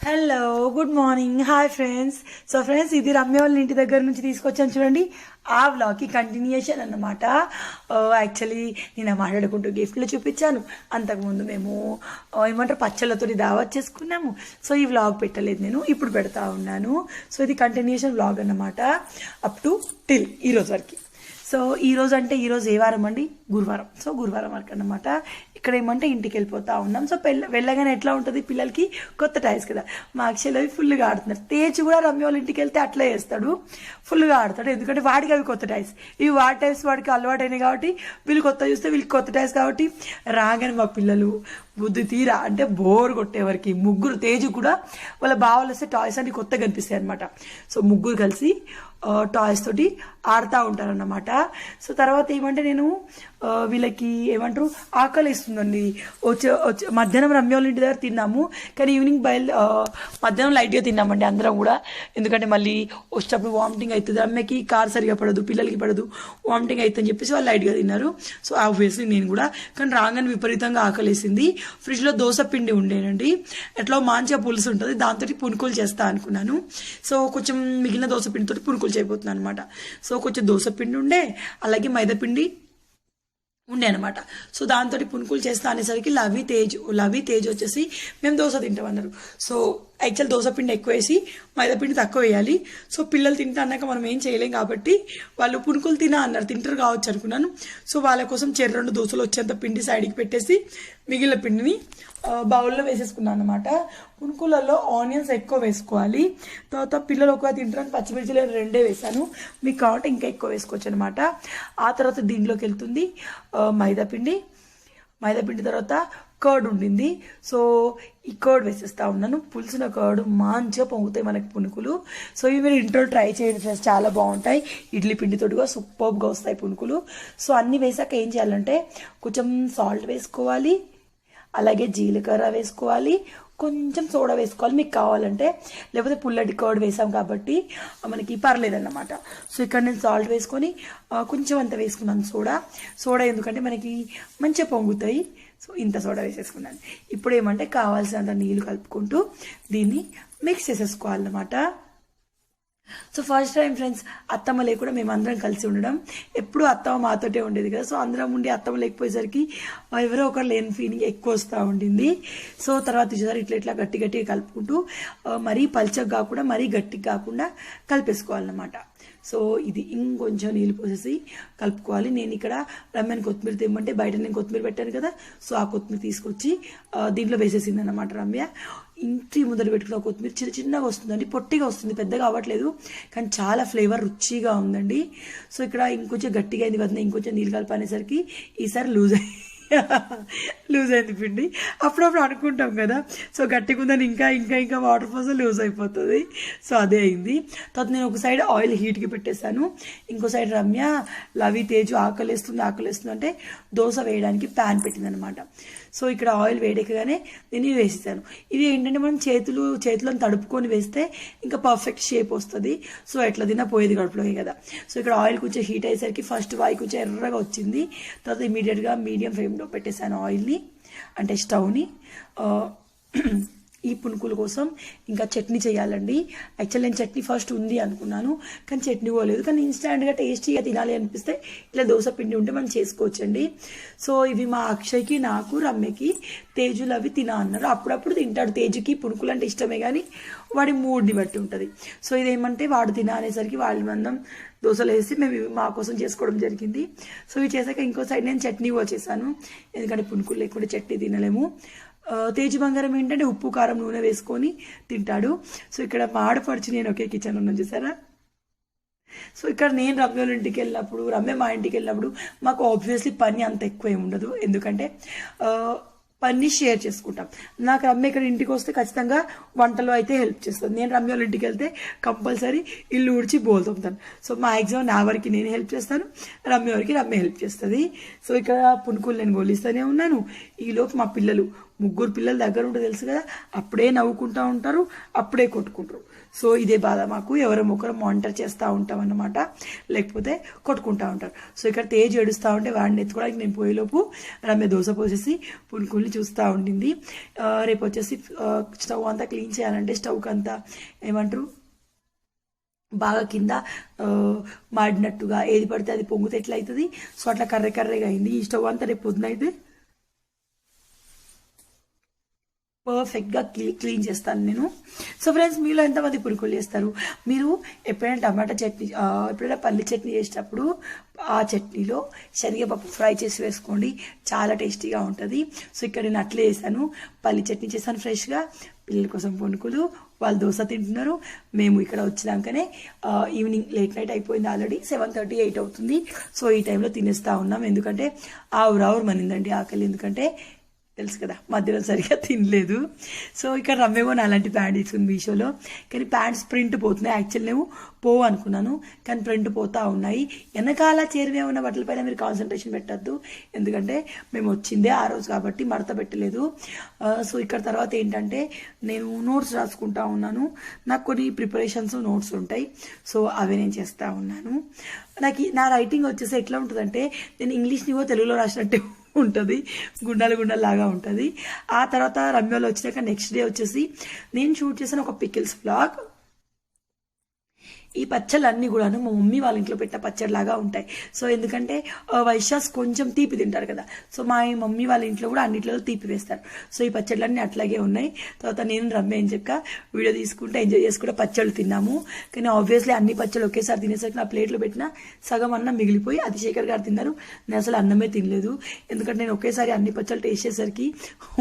Hello, good morning, hi friends. So friends, ఇది రమ్య వాళ్ళ ఇంటి దగ్గర నుంచి తీసుకొచ్చాను చూడండి. ఆ వ్లాగ్కి కంటిన్యూషన్ అన్నమాట. యాక్చువల్లీ నేను మాట్లాడుకుంటూ గిఫ్ట్లు చూపించాను. అంతకుముందు మేము ఏమంటారు పచ్చళ్ళతో దావత్ చేసుకున్నాము. సో ఈ వ్లాగ్ పెట్టలేదు, నేను ఇప్పుడు పెడతా ఉన్నాను. సో ఇది కంటిన్యూషన్ వ్లాగ్ అన్నమాట, అప్ టు టిల్ ఈరోజు వరకు. సో ఈరోజు అంటే ఈరోజు ఏ వారం అండి? గురువారం. సో గురువారం వరకు అన్నమాట. ఇక్కడ ఏమంటే ఇంటికి వెళ్ళిపోతా ఉన్నాం. సో వెళ్ళగానే ఎట్లా ఉంటుంది పిల్లలకి, కొత్త టాయ్స్ కదా. మా అక్షయ్ అవి ఫుల్గా ఆడుతున్నారు. తేజ్ కూడా రమ్య వాళ్ళ ఇంటికి వెళ్తే అట్లా చేస్తాడు, ఫుల్గా ఆడతాడు. ఎందుకంటే వాడికి అవి కొత్త టాయ్స్, ఇవి వాడి టైప్స్ వాడికి అలవాటైనాయి కాబట్టి వీళ్ళు కొత్త చూస్తే వీళ్ళకి కొత్త టాయ్స్ కాబట్టి రాగానే మా పిల్లలు బుద్ధి తీరా అంటే బోర్ కొట్టేవరకు ముగ్గురు, తేజు కూడా వాళ్ళ బావలు వస్తే టాయ్స్ అన్ని కొత్తగా కనిపిస్తాయి అనమాట. సో ముగ్గురు కలిసి టాయ్స్ తోటి ఆడుతూ ఉంటారన్నమాట. సో తర్వాత ఏమంటే నేను వీళ్ళకి ఏమంటారు ఆకలి ఇస్తుందండి. మధ్యాహ్నం రమ్య వాళ్ళ ఇంటి దగ్గర తిన్నాము, కానీ ఈవినింగ్ మధ్యాహ్నం లైట్గా తిన్నామండి అందరం కూడా. ఎందుకంటే మళ్ళీ వచ్చేటప్పుడు వామిటింగ్ అవుతుంది, రమ్యకి కార్ సరిగా పడదు, పిల్లలకి పడదు, వామిటింగ్ అవుతుందని చెప్పేసి వాళ్ళు లైట్గా తిన్నారు. సో ఆబ్వియస్లీ నేను కూడా, కానీ రాగానే విపరీతంగా ఆకలేసింది. ఫ్రిడ్జ్లో దోశ పిండి ఉండేనండి, ఎట్లా మంచిగా పులుసు ఉంటుంది, దాంతో పునుకులు చేస్తా అనుకున్నాను. సో కొంచెం మిగిలిన దోశ పిండితో పునుకులు చేయబోతున్నాను అనమాట. సో కొంచెం దోశ పిండి ఉండే, అలాగే మైదా పిండి ఉండే అనమాట. సో దాంతో పునుకులు చేస్తా అనేసరికి లవి తేజ్ వచ్చేసి మేము దోశ తింటామన్నారు. సో యాక్చువల్ దోశ పిండి ఎక్కువ వేసి మైదా పిండి తక్కువ వేయాలి. సో పిల్లలు తింటా అన్నాక మనం ఏం చేయలేం కాబట్టి వాళ్ళు పునుకులు తినా అన్నారు, తింటారు కావచ్చు అనుకున్నాను. సో వాళ్ళ కోసం 2 దోశలు వచ్చేంత పిండి సైడ్కి పెట్టేసి మిగిలిన పిండిని బౌల్లో వేసేసుకున్నాను అనమాట. పునుకులలో ఆనియన్స్ ఎక్కువ వేసుకోవాలి. తర్వాత పిల్లలు ఒకవేళ తింటారని పచ్చిమిర్చిలు 2 వేసాను, మీకు కాబట్టి ఇంకా ఎక్కువ వేసుకోవచ్చు అనమాట. ఆ తర్వాత దీంట్లోకి వెళ్తుంది మైదాపిండి తర్వాత కర్డ్ ఉండింది. సో ఈ కర్డ్ వేసేస్తా ఉన్నాను. పులిసిన కర్డ్ మంచిగా పొంగుతాయి మనకి పునుకులు. సో ఇవి మీరు ఇంట్లో ట్రై చేయండి ఫ్రెండ్స్, చాలా బాగుంటాయి. ఇడ్లీ పిండితోటిగా సూపర్గా వస్తాయి పునుకులు. సో అన్నీ వేసాక ఏం చేయాలంటే కొంచెం సాల్ట్ వేసుకోవాలి, అలాగే జీలకర్ర వేసుకోవాలి, కొంచెం సోడా వేసుకోవాలి మీకు కావాలంటే, లేకపోతే పుల్లటి కర్డ్ వేసాం కాబట్టి మనకి పర్లేదన్నమాట. సో ఇక్కడ నేను సాల్ట్ వేసుకొని కొంచెం అంత వేసుకున్నాను సోడా ఎందుకంటే మనకి మంచిగా పొంగుతాయి. సో ఇంత సోడా వేసేసుకున్నాను. ఇప్పుడు ఏమంటే కావాల్సినంత నీళ్ళు కలుపుకుంటూ దీన్ని మిక్స్ చేసేసుకోవాలన్నమాట. సో ఫస్ట్ టైం ఫ్రెండ్స్ అత్తమ్మ లేకుండా మేమందరం కలిసి ఉండడం. ఎప్పుడు అత్తమ్మ మాతోటే ఉండేది కదా. సో అందరం ఉండి అత్తమ్మ లేకపోయేసరికి ఎవరో ఒకరు లేని ఫీలింగ్ ఎక్కువ వస్తూ ఉండింది. సో తర్వాత చూసారు ఇట్లా గట్టిగా కలుపుకుంటూ మరీ పల్చగా కాకుండా మరీ గట్టిగా కాకుండా కలిపేసుకోవాలన్నమాట. సో ఇది ఇంకొంచెం నీళ్ళు పోసేసి కలుపుకోవాలి. నేను ఇక్కడ రమ్యని కొత్తిమీర తెమ్మంటే బయట నేను కొత్తిమీర పెట్టాను కదా, సో ఆ కొత్తిమీర తీసుకొచ్చి దీంట్లో వేసేసింది అన్నమాట రమ్య. ఇంటి ముందర పెట్టుకున్న కొత్తిమీర చిన్నగా వస్తుందండి, పొట్టిగా వస్తుంది, పెద్దగా అవ్వట్లేదు, కానీ చాలా ఫ్లేవర్ రుచిగా ఉందండి. సో ఇక్కడ ఇంకొంచెం గట్టిగా అయింది కదా, ఇంకొంచెం నీళ్ళు కలిపనేసరికి ఈసారి లూజ్ అయింది పిండి. అప్పుడప్పుడు అనుకుంటాం కదా, సో గట్టిగా ఉందని ఇంకా వాటర్ పోస్తే లూజ్ అయిపోతుంది. సో అదే అయింది. తర్వాత నేను ఒక సైడ్ ఆయిల్ హీట్కి పెట్టేశాను, ఇంకో సైడ్ రమ్య లవి తేజు ఆకలేస్తుంది అంటే దోశ వేయడానికి ప్యాన్ పెట్టిందనమాట. సో ఇక్కడ ఆయిల్ వేడెక్కగానే నేను ఇవి వేసేసాను. ఇవి ఏంటంటే మనం చేతులను తడుపుకొని వేస్తే ఇంకా పర్ఫెక్ట్ షేప్ వస్తుంది. సో ఎట్లా తిన్నా పోయేది కడుపులోకి కదా. సో ఇక్కడ ఆయిల్ కొంచెం హీట్ అయ్యేసరికి ఫస్ట్ వాయి కొంచెం ఎర్రగా వచ్చింది. తర్వాత ఇమీడియట్గా మీడియం ఫ్లేమ్లో పెట్టేశాను ఆయిల్ని, అంటే స్టవ్ని. ఈ పునుకుల కోసం ఇంకా చట్నీ చేయాలండి. యాక్చువల్ నేను చట్నీ ఫస్ట్ ఉంది అనుకున్నాను, కానీ చట్నీ పోలేదు. కానీ ఇన్స్టాంట్గా టేస్టీగా తినాలి అనిపిస్తే ఇట్లా దోశ పిండి ఉంటే మనం చేసుకోవచ్చండి. సో ఇవి మా అక్షయ్కి, నాకు, రమ్యకి, తేజులు అవి తినా అన్నారు. అప్పుడప్పుడు తింటాడు. తేజుకి పునుకులు అంటే ఇష్టమే, కానీ వాడి మూడ్ని బట్టి ఉంటుంది. సో ఇదేమంటే వాడు తినా అనేసరికి వాళ్ళ మందం దోశలు వేసి మేము మా కోసం చేసుకోవడం జరిగింది. సో ఇవి చేశాక ఇంకో సైడ్ నేను చట్నీ చేశాను, ఎందుకంటే పునుకులు లేకుండా చట్నీ తినలేము. తేజు బంగారం ఏంటంటే ఉప్పు కారం నూనె వేసుకొని తింటాడు. సో ఇక్కడ మాడపడిచి నేను ఒకే కిచెన్ ఉన్నాను చూసారా. సో ఇక్కడ నేను రమ్య ఇంటికి వెళ్ళినప్పుడు, రమ్య మా ఇంటికి వెళ్ళినప్పుడు మాకు ఆబ్వియస్లీ పని అంత ఎక్కువ ఏమి ఉండదు, ఎందుకంటే పని షేర్ చేసుకుంటాం. నాకు రమ్య ఇక్కడ ఇంటికి వస్తే ఖచ్చితంగా వంటలో అయితే హెల్ప్ చేస్తుంది. నేను రమ్య వాళ్ళ ఇంటికి వెళ్తే కంపల్సరీ ఇల్లు ఊడ్చి బోల్ తోముతాను. సో మ్యాక్సిమం నా వరకు నేను హెల్ప్ చేస్తాను, రమ్య వరకు రమ్య హెల్ప్ చేస్తుంది. సో ఇక్కడ పునుకులు నేను గోలిస్తూనే ఉన్నాను. ఈలోపు మా పిల్లలు ముగ్గురు పిల్లల దగ్గర ఉంటే తెలుసు కదా, అప్పుడే నవ్వుకుంటూ ఉంటారు, అప్పుడే కొట్టుకుంటారు. సో ఇదే బాధ మాకు, ఎవరో ఒకరు మానిటర్ చేస్తూ ఉంటాం అన్నమాట, లేకపోతే కొట్టుకుంటూ ఉంటారు. సో ఇక్కడ తేజ్ ఏడుస్తూ ఉంటే వాడిని ఎత్తుకోవడానికి నేను పోయేలోపు రమ్య దోశ పోసేసి పునుకుల్ని చూస్తూ ఉండింది. రేపు వచ్చేసి స్టవ్ అంతా క్లీన్ చేయాలంటే స్టవ్కి అంతా ఏమంటారు బాగా కింద మాడినట్టుగా ఏది పడితే అది పొంగితే ఎట్లా అవుతుంది, సో అట్లా కర్రెగా అయింది. ఈ స్టవ్ అంతా రేపు పొద్దున అయితే పర్ఫెక్ట్గా క్లీన్ చేస్తాను నేను. సో ఫ్రెండ్స్, మీలో ఎంతమంది పునుకులు చేస్తారు? మీరు ఎప్పుడైనా టమాటా చట్నీ, ఎప్పుడైనా పల్లి చట్నీ చేసేటప్పుడు ఆ చట్నీలో శనగపప్పు ఫ్రై చేసి వేసుకోండి, చాలా టేస్టీగా ఉంటుంది. సో ఇక్కడ నేను అట్లే చేశాను, పల్లి చట్నీ చేశాను ఫ్రెష్గా, పిల్లల కోసం పునుకులు, వాళ్ళు దోశ తింటున్నారు. మేము ఇక్కడ వచ్చినాకనే ఈవినింగ్ లేట్ నైట్ అయిపోయింది, ఆల్రెడీ 7:30, 8 అవుతుంది. సో ఈ టైంలో తినేస్తూ ఉన్నాం, ఎందుకంటే ఆవురావురు మనిందండి ఆకలి, ఎందుకంటే తెలుసు కదా మధ్యలో సరిగ్గా తినలేదు. సో ఇక్కడ రమ్మేమో అలాంటి ప్యాంట్ తీసుకుంది మీషోలో, కానీ ప్యాంట్స్ ప్రింట్ పోతున్నాయి. యాక్చువల్ నేను పోవు అనుకున్నాను, కానీ ప్రింట్ పోతా ఉన్నాయి. వెనకాల చేరువే ఉన్న బట్టలపైన మీరు కాన్సన్ట్రేషన్ పెట్టద్దు, ఎందుకంటే మేము వచ్చిందే ఆ రోజు కాబట్టి మడత పెట్టలేదు. సో ఇక్కడ తర్వాత ఏంటంటే నేను నోట్స్ రాసుకుంటా ఉన్నాను, నాకు కొన్ని ప్రిపరేషన్స్ నోట్స్ ఉంటాయి, సో అవి నేను చేస్తూ ఉన్నాను. నా రైటింగ్ వచ్చేసి ఎట్లా ఉంటుందంటే, నేను ఇంగ్లీష్ని తెలుగులో రాసినట్టే ఉంటుంది, గుండాలు లాగా ఉంటుంది. ఆ తర్వాత రమ్యలో వచ్చినాక నెక్స్ట్ డే వచ్చేసి నేను షూట్ చేసిన ఒక పికిల్స్ బ్లాగ్. ఈ పచ్చళ్ళన్నీ కూడాను మా మమ్మీ వాళ్ళ ఇంట్లో పెట్టిన పచ్చడిలాగా ఉంటాయి. సో ఎందుకంటే వైశ్యాస్ కొంచెం తీపి తింటారు కదా, సో మా మమ్మీ వాళ్ళ ఇంట్లో కూడా అన్నింటిలో తీపి వేస్తారు. సో ఈ పచ్చళ్ళన్నీ అట్లాగే ఉన్నాయి. తర్వాత నేను రమ్య ఏం చెప్పక వీడియో తీసుకుంటే ఎంజాయ్ చేసుకుంటే పచ్చళ్ళు తిన్నాము. కానీ ఆబ్వియస్లీ అన్ని పచ్చళ్ళు ఒకేసారి తినేసరికి నా ప్లేట్లో పెట్టిన సగం అన్నం మిగిలిపోయి అది శేఖర్ గారు తిన్నారు, నేను అసలు అన్నమే తినలేదు. ఎందుకంటే నేను ఒకేసారి అన్ని పచ్చళ్ళు టేస్ట్ చేసేసరికి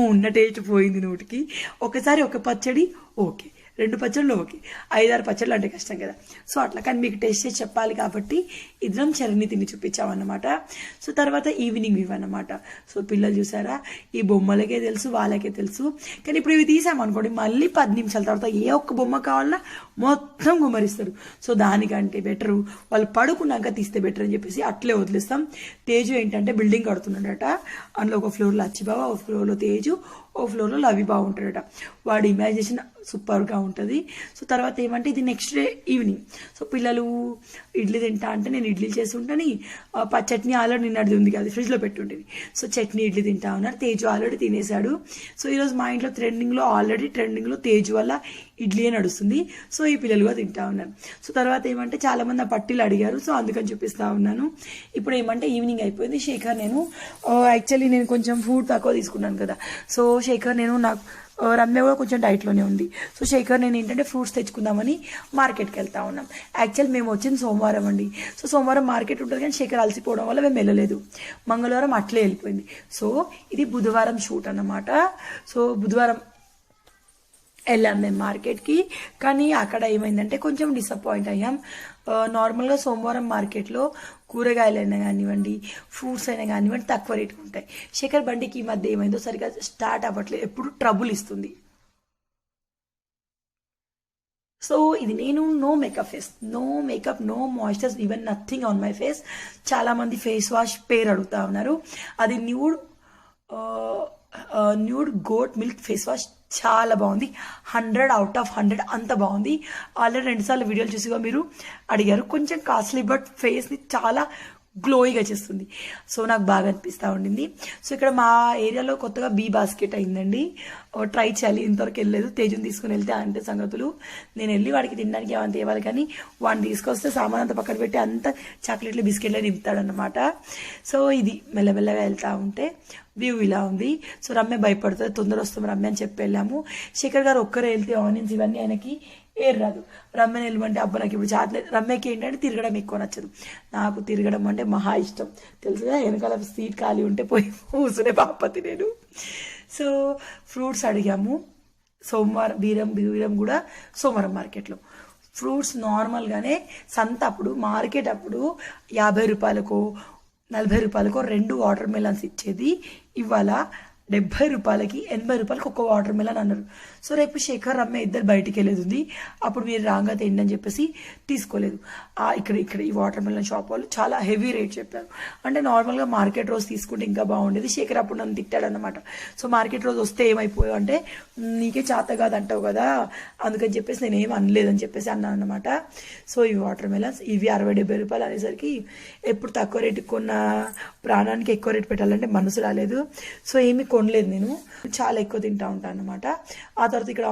ఉన్న టేస్ట్ పోయింది నోటికి. ఒకసారి ఒక పచ్చడి ఓకే, 2 పచ్చళ్ళు ఓకే, 5-6 పచ్చళ్ళు అంటే కష్టం కదా. సో అట్లా, కానీ మీకు టేస్ట్ చేసి చెప్పాలి కాబట్టి ఇద్దరం చరణి తిని చూపించామన్నమాట. సో తర్వాత ఈవినింగ్ ఇవన్నమాట. సో పిల్లలు చూసారా, ఈ బొమ్మలకే తెలుసు, వాళ్ళకే తెలుసు. కానీ ఇప్పుడు ఇవి తీసామనుకోండి, మళ్ళీ 10 నిమిషాల తర్వాత ఏ ఒక్క బొమ్మ కావాలన్నా మొత్తం గుమ్మరిస్తారు. సో దానికంటే బెటరు వాళ్ళు పడుకున్నాక తీస్తే బెటర్ అని చెప్పేసి అట్లే వదిలేస్తాం. తేజు ఏంటంటే బిల్డింగ్ కడుతున్నాడట, అందులో ఒక ఫ్లోర్లో అచ్చిబావ, ఒక ఫ్లోర్లో తేజు, ఓ ఫ్లోర్లో లవి బాగుంటాడట. వాడి ఇమాజినేషన్ సూపర్గా ఉంటుంది. సో తర్వాత ఏమంటే ఇది నెక్స్ట్ డే ఈవినింగ్. సో పిల్లలు ఇడ్లీ తింటా అంటే నేను ఇడ్లీ చేసి ఉంటాను, చట్నీ ఆల్రెడీ నిన్నది ఉంది కదా ఫ్రిడ్జ్లో పెట్టుండేది. సో చట్నీ ఇడ్లీ తింటా ఉన్నారు, తేజు ఆల్రెడీ తినేశాడు. సో ఈరోజు మా ఇంట్లో ట్రెండింగ్లో తేజు వల్ల ఇడ్లీ నడుస్తుంది. సో ఈ పిల్లలు కూడా తింటా ఉన్నారు. సో తర్వాత ఏమంటే చాలామంది ఆ పట్టీలు అడిగారు, సో అందుకని చూపిస్తా ఉన్నాను. ఇప్పుడు ఏమంటే ఈవినింగ్ అయిపోయింది. శేఖర్ నేను యాక్చువల్లీ నేను కొంచెం ఫుడ్ తక్కువ తీసుకున్నాను కదా, సో శేఖర్ నేను నాకు రమ్య కూడా కొంచెం డైట్లోనే ఉంది. సో శేఖర్ నేను ఏంటంటే ఫ్రూట్స్ తెచ్చుకుందామని మార్కెట్కి వెళ్తా ఉన్నాం. యాక్చువల్ మేము వచ్చింది సోమవారం అండి. సో సోమవారం మార్కెట్ ఉంటుంది, కానీ శేఖర్ అలసిపోవడం వల్ల మేము వెళ్ళలేదు. మంగళవారం అట్లే వెళ్ళిపోయింది. సో ఇది బుధవారం షూట్ అన్నమాట. సో బుధవారం వెళ్ళాం మేము మార్కెట్కి, కానీ అక్కడ ఏమైందంటే కొంచెం డిసప్పాయింట్ అయ్యాం. నార్మల్గా సోమవారం మార్కెట్లో కూరగాయలైనా కానివ్వండి, ఫ్రూట్స్ అయినా కానివ్వండి తక్కువ రేటుగా ఉంటాయి. శేఖర్ బండికి ఈ మధ్య ఏమైందో సరిగా స్టార్ట్ అవ్వట్లేదు, ఎప్పుడు ట్రబుల్ ఇస్తుంది. సో ఇది నేను no makeup face, no makeup, no moisturiser, even nothing on my face. చాలామంది ఫేస్ వాష్ పేరు అడుగుతా ఉన్నారు, అది nude goat milk face wash, చాలా బాగుంది. 100/100 అంత బాగుంది. ఆల్రెడీ 2 సార్లు వీడియోలు చూసిగా మీరు అడిగారు. కొంచెం కాస్ట్లీ, బట్ ఫేస్ని చాలా గ్లోయిగా చేస్తుంది. సో నాకు బాగా అనిపిస్తూ ఉండింది. సో ఇక్కడ మా ఏరియాలో కొత్తగా బీ బాస్కెట్ అయిందండి, ట్రై చేయాలి, ఇంతవరకు వెళ్ళలేదు. తేజుని తీసుకుని వెళ్తే అంటే సంగతులు, నేను వెళ్ళి వాడికి తినడానికి ఏమైనా తేవాలి, కానీ వాడిని తీసుకొస్తే సామాన్ అంతా పక్కన పెట్టి అంత చాక్లెట్లు బిస్కెట్లు నింపుతాడనమాట. సో ఇది మెల్లమెల్లగా వెళ్తూ ఉంటే వ్యూ ఇలా ఉంది. సో రమ్య భయపడుతుంది, తొందర వస్తాం రమ్య అని చెప్పి వెళ్ళాము. శేఖర్ గారు ఒక్కరే వెళ్తే ఆనియన్స్ ఇవన్నీ ఆయనకి ఏరు రాదు. రమ్యని వెళ్ళమంటే అబ్బా నాకు ఇప్పుడు చాట్లేదు. రమ్యకి ఏంటంటే తిరగడం ఎక్కువ నచ్చదు, నాకు తిరగడం అంటే మహా ఇష్టం. తెలుసుగా, వెనకాల సీట్ ఖాళీ ఉంటే పోయి కూసునే బాపతి నేను. సో ఫ్రూట్స్ అడిగాము. బీరం కూడా సోమవారం మార్కెట్లో ఫ్రూట్స్ నార్మల్గానే సంత అప్పుడు మార్కెట్ అప్పుడు 50 రూపాయలకో 40 రూపాయలకో 2 వాటర్ మెలన్స్ ఇచ్చేది. ఇవాళ రూపాయలకి 80 రూపాయలకి ఒక వాటర్ మెలన్ అన్నారు. సో రేపు శేఖర్ రమ్య ఇద్దరు బయటికి వెళ్ళేది ఉంది, అప్పుడు మీరు రాగా తిండి అని చెప్పేసి తీసుకోలేదు. ఇక్కడ ఈ వాటర్ మెలన్ షాప్ వాళ్ళు చాలా హెవీ రేట్ చెప్పారు. అంటే నార్మల్గా మార్కెట్ రోజు తీసుకుంటే ఇంకా బాగుండేది. శేఖర్ అప్పుడు నన్ను తిట్టాడు అనమాట. సో మార్కెట్ రోజు వస్తే ఏమైపోయావు అంటే నీకే చేత కాదు అంటావు కదా, అందుకని చెప్పేసి నేను ఏం అనలేదని చెప్పేసి అన్నాను అనమాట. సో ఈ వాటర్ మెలన్స్ ఇవి 60-70 రూపాయలు అనేసరికి ఎప్పుడు తక్కువ రేటుకి కొన్న ప్రాణానికి ఎక్కువ రేటు పెట్టాలంటే మనసు రాలేదు. సో ఏమి కొనలేదు, నేను చాలా ఎక్కువ తింటా ఉంటాను అనమాట. ఆ తర్వాత ఇక్కడ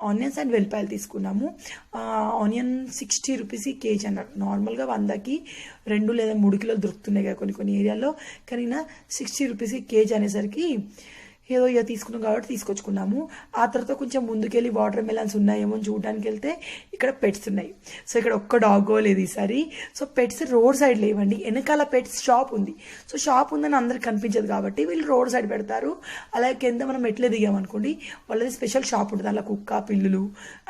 ఆనియన్స్ అండ్ వెల్లిపాయలు తీసుకున్నాము. ఆనియన్ 60 రూపీస్ కేజీ అన్నారు. నార్మల్గా 100కి 2 లేదా 3 కిలోలు దొరుకుతున్నాయి కదా కొన్ని ఏరియాల్లో, కానీ 60 రూపీస్ కేజీ అనేసరికి ఏదో ఇక తీసుకున్నాం కాబట్టి తీసుకొచ్చుకున్నాము. ఆ తర్వాత కొంచెం ముందుకెళ్ళి వాటర్ మెలన్స్ ఉన్నాయేమో చూడడానికి వెళ్తే ఇక్కడ పెట్స్ ఉన్నాయి. సో ఇక్కడ ఒక్క డాగో లేదు ఈసారి. సో పెట్స్ రోడ్ సైడ్ లేవండి, వెనకాల పెట్స్ షాప్ ఉంది. సో షాప్ ఉందని అందరికి కనిపించదు కాబట్టి వీళ్ళు రోడ్ సైడ్ పెడతారు. అలాగే కింద మనం ఎట్లే దిగామనుకోండి వాళ్ళది స్పెషల్ షాప్ ఉంటుంది, అలా కుక్క పిల్లులు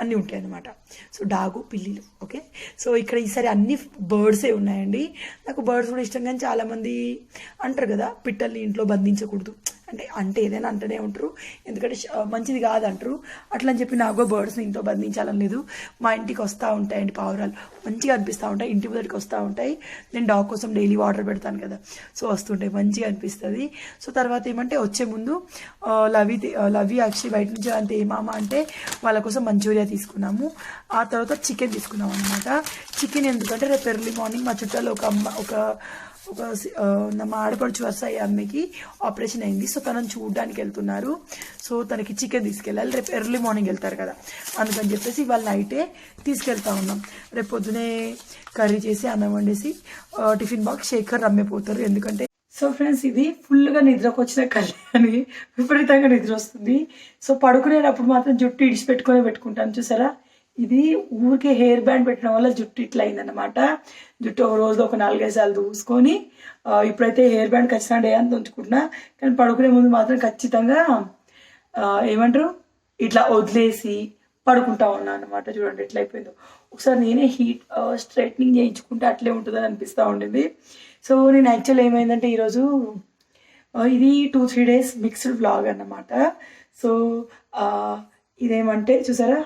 అన్నీ ఉంటాయి అన్నమాట. సో డాగు పిల్లులు ఓకే. సో ఇక్కడ ఈసారి అన్ని బర్డ్సే ఉన్నాయండి. నాకు బర్డ్స్ కూడా ఇష్టం, కానీ చాలామంది అంటారు కదా పిట్టల్ని ఇంట్లో బంధించకూడదు అంటే ఏదైనా అంటూనే ఉంటారు, ఎందుకంటే మంచిది కాదంటారు. అట్లా అని చెప్పి నాకు బర్డ్స్ని ఇంట్లో బంధించాలని లేదు. మా ఇంటికి వస్తూ ఉంటాయండి పావురాలు, మంచిగా అనిపిస్తూ ఉంటాయి, ఇంటి ముందరికి వస్తూ ఉంటాయి. నేను డాగ్ కోసం డైలీ వాటర్ పెడతాను కదా, సో వస్తుంటాయి, మంచిగా అనిపిస్తుంది. సో తర్వాత ఏమంటే వచ్చే ముందు లవి యాక్చువల్లీ బయట నుంచి అంతే ఏమామా అంటే వాళ్ళ కోసం మంచూరియా తీసుకున్నాము. ఆ తర్వాత చికెన్ తీసుకున్నాం అనమాట. చికెన్ ఎందుకంటే రేపు ఎర్లీ మార్నింగ్ మా చుట్టాలో మా ఆడపడుచు వరుస అయ్యే అమ్మకి ఆపరేషన్ అయింది. సో తనని చూడడానికి వెళ్తున్నారు. సో తనకి చికెన్ తీసుకెళ్ళాలి, రేపు ఎర్లీ మార్నింగ్ వెళ్తారు కదా, అందుకని చెప్పేసి ఇవాళ నైటే తీసుకెళ్తా ఉన్నాం. రేపు పొద్దునే కర్రీ చేసి అన్నం వండేసి టిఫిన్ బాక్స్ శేఖర్ రమ్మిపోతారు. ఎందుకంటే సో ఫ్రెండ్స్ ఇది ఫుల్గా నిద్రకు వచ్చిన కళ్యాణి విపరీతంగా నిద్ర వస్తుంది. సో పడుకునేటప్పుడు మాత్రం జుట్టు పెట్టుకుంటాను చూసారా, ఇది ఊరికే హెయిర్ బ్యాండ్ పెట్టడం వల్ల జుట్టు ఇట్లా అయిందన్నమాట. జుట్టు ఒక రోజు ఒక 4-5 సార్లు దూసుకొని ఇప్పుడైతే హెయిర్ బ్యాండ్ ఖచ్చితంగా డే అంతా ఉంచుకుంటున్నా, కానీ పడుకునే ముందు మాత్రం ఖచ్చితంగా ఏమంటారు ఇట్లా వదిలేసి పడుకుంటా ఉన్నాను అనమాట. చూడండి ఎట్లా అయిపోయిందో. ఒకసారి నేనే స్ట్రైట్నింగ్ చేయించుకుంటే అట్లే ఉంటుందని అనిపిస్తూ ఉండింది. సో నేను యాక్చువల్ ఏమైందంటే ఈరోజు ఇది 2-3 డేస్ మిక్స్డ్ వ్లాగ్ అన్నమాట. సో ఇదేమంటే చూసారా,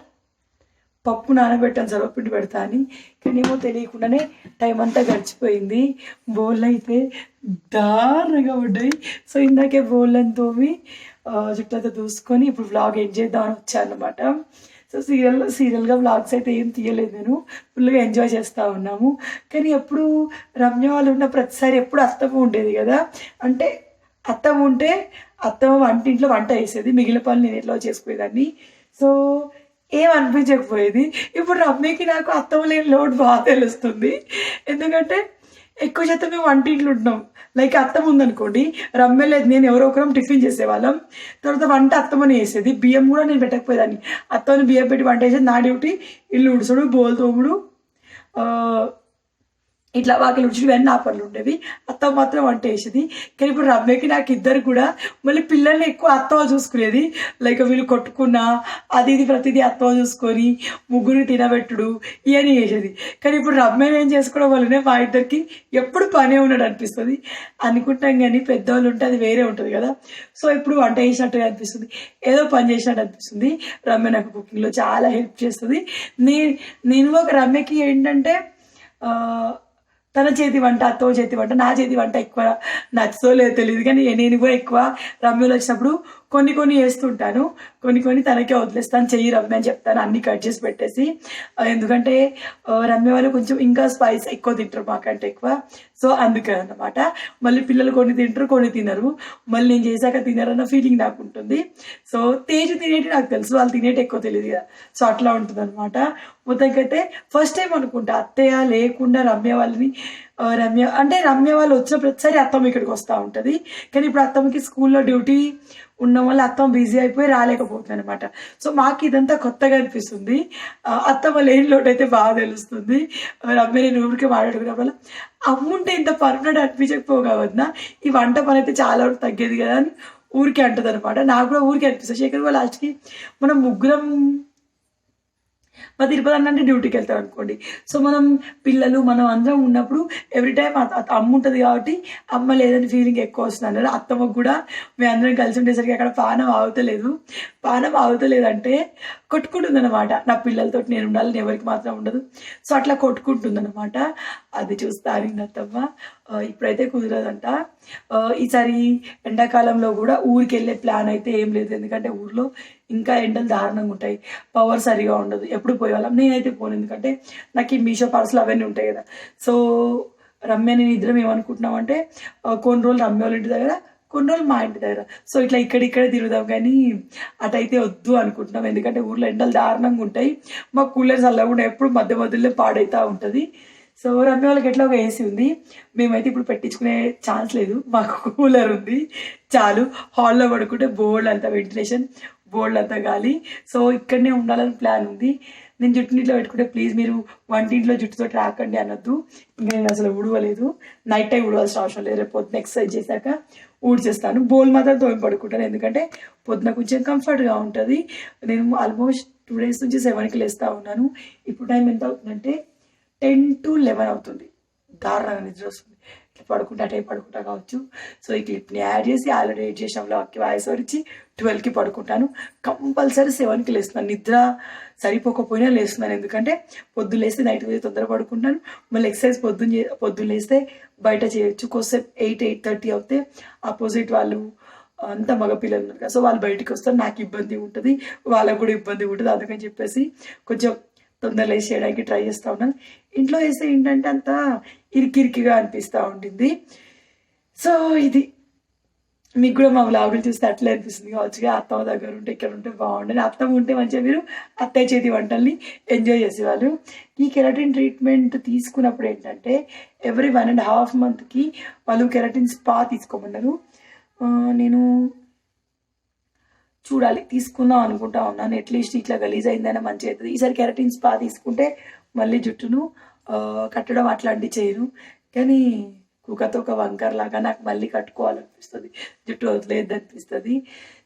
పప్పు నానబెట్టాను సర్వపిండి పెడతా అని, కానీ ఏమో తెలియకుండానే టైం అంతా గడిచిపోయింది. బోళ్ళు అయితే దారుణంగా పడ్డాయి. సో ఇందాకే బోళ్ళని తోమి జుట్టు దూసుకొని ఇప్పుడు వ్లాగ్ ఎండ్ చేద్దామని వచ్చానమాట. సో సీరియల్గా వ్లాగ్స్ అయితే ఏం తీయలేదు, నేను ఫుల్గా ఎంజాయ్ చేస్తూ ఉన్నాము. కానీ ఎప్పుడు రమ్య వాళ్ళు ఉన్న ప్రతిసారి ఎప్పుడు అత్తమ్మ ఉండేది కదా, అంటే అత్తమ్మ ఉంటే అత్తమ్మ వంటింట్లో వంట వేసేది, మిగిలిన పనులు నేను ఎట్లా చేసుకునేదాన్ని. సో ఏం అనిపించకపోయేది. ఇప్పుడు రమ్యకి నాకు అత్తమ్మ లేని లోటు బాగా తెలుస్తుంది. ఎందుకంటే ఎక్కువ శాతం మేము వంటింట్లో ఉంటున్నాం. లైక్ అత్తమ్మ ఉందనుకోండి, రమ్య లేదు, నేను ఎవరో ఒకరం టిఫిన్ చేసేవాళ్ళం. తర్వాత వంట అత్తమ్మని వేసేది, బియ్యం కూడా నేను పెట్టకపోయేదాన్ని. అత్తమ్మని బియ్యం పెట్టి వంట వేసేది. నా డ్యూటీ ఇల్లు ఉడుచుడు, బోల్ తోముడు, ఇట్లా వాకిలు ఉడిచి ఇవన్నీ నా పనులు ఉండేవి. అత్త మాత్రం వంట వేసేది. కానీ ఇప్పుడు రమ్యకి నాకు ఇద్దరు కూడా మళ్ళీ పిల్లల్ని ఎక్కువ అత్తవ చూసుకునేది. లైక్ వీళ్ళు కొట్టుకున్నా అది ప్రతిదీ అత్తవ చూసుకొని ముగ్గురిని తినబెట్టుడు ఇవన్నీ చేసేది. కానీ ఇప్పుడు రమ్యని ఏం చేసుకోవడం వల్లనే మా ఇద్దరికి ఎప్పుడు పనే ఉన్నాడు అనిపిస్తుంది. అనుకుంటాం కానీ పెద్దవాళ్ళు ఉంటే అది వేరే ఉంటుంది కదా. సో ఇప్పుడు వంట చేసినట్టుగా అనిపిస్తుంది, ఏదో పని చేసినట్టు అనిపిస్తుంది. రమ్య నాకు కుకింగ్లో చాలా హెల్ప్ చేస్తుంది. నేను ఒక రమ్యకి ఏంటంటే తన చేతి వంట, అత్తో చేతి వంట, నా చేతి వంట ఎక్కువ నచ్చుతో లేదో తెలియదు, కానీ నేను కూడా ఎక్కువ రమ్యలు వచ్చినప్పుడు కొన్ని వేస్తుంటాను, కొన్ని తనకే వదిలేస్తాను. చెయ్యి రమ్య అని చెప్తాను, అన్ని కట్ చేసి పెట్టేసి. ఎందుకంటే రమ్య వాళ్ళు కొంచెం ఇంకా స్పైస్ ఎక్కువ తింటారు మాకంటే ఎక్కువ. సో అందుకని అన్నమాట. మళ్ళీ పిల్లలు కొన్ని తింటారు, కొన్ని తినరు. మళ్ళీ నేను చేశాక తినరన్న ఫీలింగ్ నాకు ఉంటుంది. సో తేజు తినేటి నాకు తెలుసు, వాళ్ళు తినేటి ఎక్కువ తెలియదు కదా. సో అట్లా ఉంటుంది అనమాట. మొత్తానికైతే ఫస్ట్ టైం అనుకుంటా అత్తయ్య లేకుండా రమ్య వాళ్ళు వచ్చిన ప్రతిసారి అత్తమ్మ ఇక్కడికి వస్తూ ఉంటుంది. కానీ ఇప్పుడు అత్తమ్మకి స్కూల్లో డ్యూటీ ఉండడం వల్ల అత్తమ్మ బిజీ అయిపోయి రాలేకపోతుంది అనమాట. సో మాకు ఇదంతా కొత్తగా అనిపిస్తుంది. అత్తమ్మ లేని లోటు అయితే బాగా తెలుస్తుంది. రమ్య నేను ఊరికే మాట్లాడుకునే వల్ల అమ్ముంటే ఇంత పర్మనెంట్ అనిపించకపోగా ఈ వంట పని అయితే చాలా వరకు తగ్గేది కదా అని ఊరికే అంటుంది అనమాట. నాకు కూడా ఊరికే అనిపిస్తుంది. శేఖర్ లాస్ట్కి మనం ముగ్గురం మా తిరుపతి అంటే డ్యూటీకి వెళ్తాం అనుకోండి. సో మనం పిల్లలు మనం అందరం ఉన్నప్పుడు ఎవ్రీ టైం అమ్మ ఉంటుంది కాబట్టి అమ్మ లేదని ఫీలింగ్ ఎక్కువ వస్తుంది అన్నారు. అత్తమ్మకు కూడా మేము అందరం కలిసి ఉండేసరికి అక్కడ పానం ఆగుతలేదు. పానం ఆగుతలేదంటే కొట్టుకుంటుందన్నమాట. నా పిల్లలతో నేను ఉండాలని ఎవరికి మాత్రం ఉండదు. సో అట్లా కొట్టుకుంటుందన్నమాట. అది చూస్తా అనింది అత్తమ్మ. ఇప్పుడైతే కుదరదంట. ఈసారి ఎండాకాలంలో కూడా ఊరికి వెళ్ళే ప్లాన్ అయితే ఏం లేదు. ఎందుకంటే ఊర్లో ఇంకా ఎండలు దారుణంగా ఉంటాయి, పవర్ సరిగా ఉండదు. ఎప్పుడు పోయేవాళ్ళం. నేనైతే పోను, ఎందుకంటే నాకు ఈ మీషో పార్సల్ అవన్నీ ఉంటాయి కదా. సో రమ్య నేను ఇద్దరం ఏమనుకుంటున్నామంటే కొన్ని రోజులు రమ్య వాళ్ళ ఇంటి దగ్గర, కొన్ని రోజులు మా ఇంటి దగ్గర. సో ఇట్లా ఇక్కడిక్కడే తిరుగుదాం, కానీ అటైతే వద్దు అనుకుంటున్నాం. ఎందుకంటే ఊర్లో ఎండలు దారుణంగా ఉంటాయి. మా కూలర్స్ అలా కూడా ఎప్పుడు మధ్య మధ్యలో పాడైతూ ఉంటుంది. సో రమ్య వాళ్ళకి ఎట్లా ఒక ఏసీ ఉంది, మేమైతే ఇప్పుడు పెట్టించుకునే ఛాన్స్ లేదు. మాకు కూలర్ ఉంది చాలు. హాల్లో పడుకుంటే బోర్డు అంతా వెంటిలేషన్, బోర్డు అంతా గాలి. సో ఇక్కడనే ఉండాలని ప్లాన్ ఉంది. నేను జుట్టు నీటిలో పెట్టుకుంటే ప్లీజ్ మీరు వంటింట్లో జుట్టుతో రాకండి అనొద్దు. ఇంకా నేను అసలు ఊడవలేదు. నైట్ టైం ఊడవలసిన అవసరం లేదు. రేపు పొద్దున ఎక్సర్సైజ్ చేశాక ఊడ్చేస్తాను. బోల్ మాత్రం తోమి పడుకుంటాను, ఎందుకంటే పొద్దున కొంచెం కంఫర్ట్గా ఉంటుంది. నేను ఆల్మోస్ట్ 2 days నుంచి 7కి లేస్తూ ఉన్నాను. ఇప్పుడు టైం ఎంత అవుతుందంటే 10 to 11 అవుతుంది. దారుణంగా నిద్ర వస్తుంది. ఇట్లా పడుకుంటా అటే పడుకుంటా కావచ్చు. సో ఈ క్లిప్ని యాడ్ చేసి ఆల్రెడీ ఎడిట్ చేసిన వ్లాగ్కి వాయిస్ ఓవర్ ఇచ్చి 12కి పడుకుంటాను. కంపల్సరీ 7కి లేస్తున్నాను. నిద్ర సరిపోకపోయినా లేస్తున్నాను, ఎందుకంటే పొద్దున్న లేస్తే నైట్ మీద తొందర పడుకుంటాను. మళ్ళీ ఎక్సర్సైజ్ పొద్దున్న లేస్తే బయట చేయొచ్చు. కొద్దిసేపు 8-8:30 అవుతే ఆపోజిట్ వాళ్ళు అంతా మగపిల్లలు ఉన్నారు కదా, సో వాళ్ళు బయటికి వస్తారు. నాకు ఇబ్బంది ఉంటుంది, వాళ్ళకు కూడా ఇబ్బంది ఉంటుంది. అందుకని చెప్పేసి కొంచెం తొందరగా వేసి చేయడానికి ట్రై చేస్తూ ఉన్నాను. ఇంట్లో వేస్తే ఏంటంటే అంత ఇరికిరికిగా అనిపిస్తూ ఉంటుంది. సో ఇది మీకు కూడా మా వ్లాగులు చూస్తే అట్లే అనిపిస్తుంది కావచ్చుగా. అత్తమ్మ దగ్గర ఉంటే ఇక్కడ ఉంటే బాగుండేది. అత్తమ్మ ఉంటే మంచిగా మీరు అత్తయ్య చేతి వంటల్ని ఎంజాయ్ చేసేవాళ్ళు. ఈ కెరటిన్ ట్రీట్మెంట్ తీసుకున్నప్పుడు ఏంటంటే ఎవ్రీ 1.5 monthకి వాళ్ళు కెరటిన్ స్పా తీసుకోమన్నారు. నేను చూడాలి, తీసుకుందాం అనుకుంటా ఉన్నాను. అట్లీస్ట్ ఇట్లా గలీజ్ అయిందైనా మంచిగా అవుతుంది. ఈసారి కెరటిన్ స్పా తీసుకుంటే మళ్ళీ జుట్టును కట్టడం అట్లాంటివి చేయను, కానీ కుక్కతో ఒక వంకర్ లాగా నాకు మళ్ళీ కట్టుకోవాలనిపిస్తుంది, జుట్టు వదిలేదు అనిపిస్తుంది.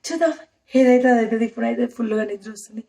చూద్దాం, ఏదైతే అదైతుంది. ఇప్పుడైతే ఫుల్గా నిద్ర వస్తుంది.